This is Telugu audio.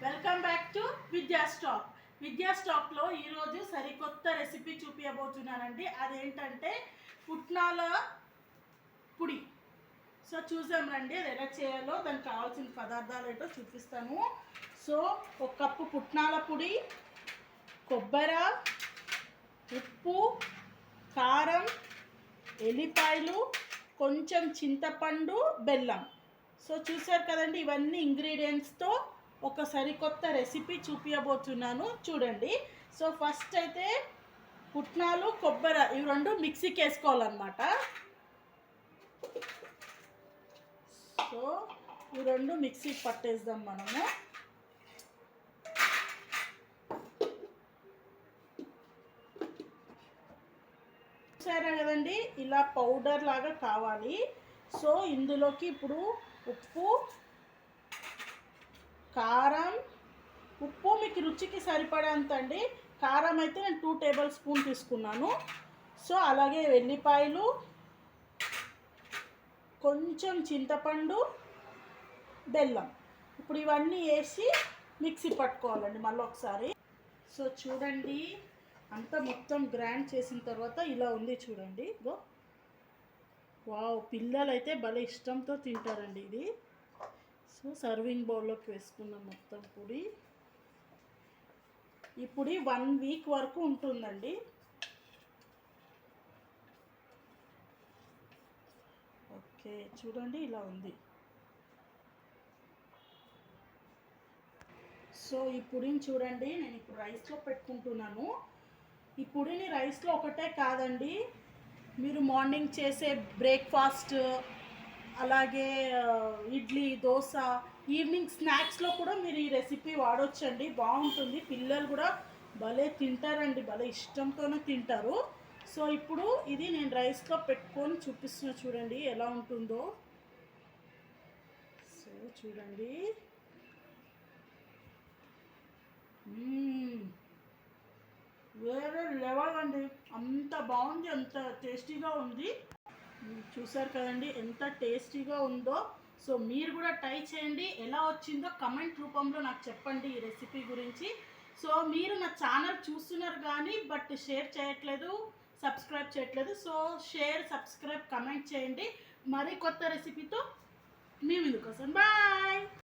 వెల్కమ్ బ్యాక్ టు విద్యా స్టాక్. విద్యా స్టాక్లో ఈరోజు సరికొత్త రెసిపీ చూపించబోతున్నానండి. అదేంటంటే పుట్నాల పొడి. సో చూసాం రండి అది ఎలా చేయాలో, దానికి కావాల్సిన పదార్థాలు ఏంటో చూపిస్తాను. సో ఒక కప్పు పుట్నాల పొడి, కొబ్బరి, ఉప్పు, కారం, ఎల్లిపాయలు, కొంచెం చింతపండు, బెల్లం. సో చూసారు కదండి, ఇవన్నీ ఇంగ్రీడియంట్స్తో ఒక సరికొత్త రెసిపీ చూపించబోతున్నాను, చూడండి. సో ఫస్ట్ అయితే పుట్నాలు, కొబ్బరి ఇవి రెండు మిక్సీకి వేసుకోవాలన్నమాట. సో ఇవి రెండు మిక్సీకి పట్టేద్దాం మనము. సరే కదండి, ఇలా పౌడర్ లాగా కావాలి. సో ఇందులోకి ఇప్పుడు ఉప్పు, కారం, ఉప్పు మీకు రుచికి సరిపడేంత అండి. కారం అయితే నేను 2 టేబుల్ స్పూన్ తీసుకున్నాను. సో అలాగే వెల్లిపాయలు, కొంచెం చింతపండు, బెల్లం. ఇప్పుడు ఇవన్నీ వేసి మిక్సీ పట్టుకోవాలండి మళ్ళీ ఒకసారి. సో చూడండి, అంతా మొత్తం గ్రైండ్ చేసిన తర్వాత ఇలా ఉంది చూడండి. గో వావ్, పిల్లలు అయితే భలే ఇష్టంతో తింటారండి ఇది. సో సర్వింగ్ బౌల్లోకి వేసుకున్నాం మొత్తం పొడి. ఈ పొడి 1 వీక్ వరకు ఉంటుందండి. ఓకే చూడండి, ఇలా ఉంది. సో ఈ పొడిని చూడండి, నేను ఇప్పుడు రైస్లో పెట్టుకుంటున్నాను. ఈ పొడిని రైస్లో ఒకటే కాదండి, మీరు మార్నింగ్ చేసే బ్రేక్ఫాస్ట్, అలాగే ఇడ్లీ, దోశ, ఈవినింగ్ స్నాక్స్లో కూడా మీరు ఈ రెసిపీ వాడొచ్చండి. బాగుంటుంది, పిల్లలు కూడా భలే తింటారండి, భలే ఇష్టంతోనే తింటారు. సో ఇప్పుడు ఇది నేను రైస్లో పెట్టుకొని చూపిస్తున్నా, చూడండి ఎలా ఉంటుందో. సో చూడండి, వేరే లెవెల్ అండి, అంత బాగుంది, అంత టేస్టీగా ఉంది. చూసారు కదండి ఎంత టేస్టీగా ఉందో. సో మీరు కూడా ట్రై చేయండి, ఎలా వచ్చిందో కమెంట్ రూపంలో నాకు చెప్పండి ఈ రెసిపీ గురించి. సో మీరు నా ఛానల్ చూస్తున్నారు కానీ బట్ షేర్ చేయట్లేదు, సబ్స్క్రైబ్ చేయట్లేదు. సో షేర్, సబ్స్క్రైబ్, కమెంట్ చేయండి. మరి కొత్త రెసిపీతో మీ ముందుకు వస్తాను. బాయ్.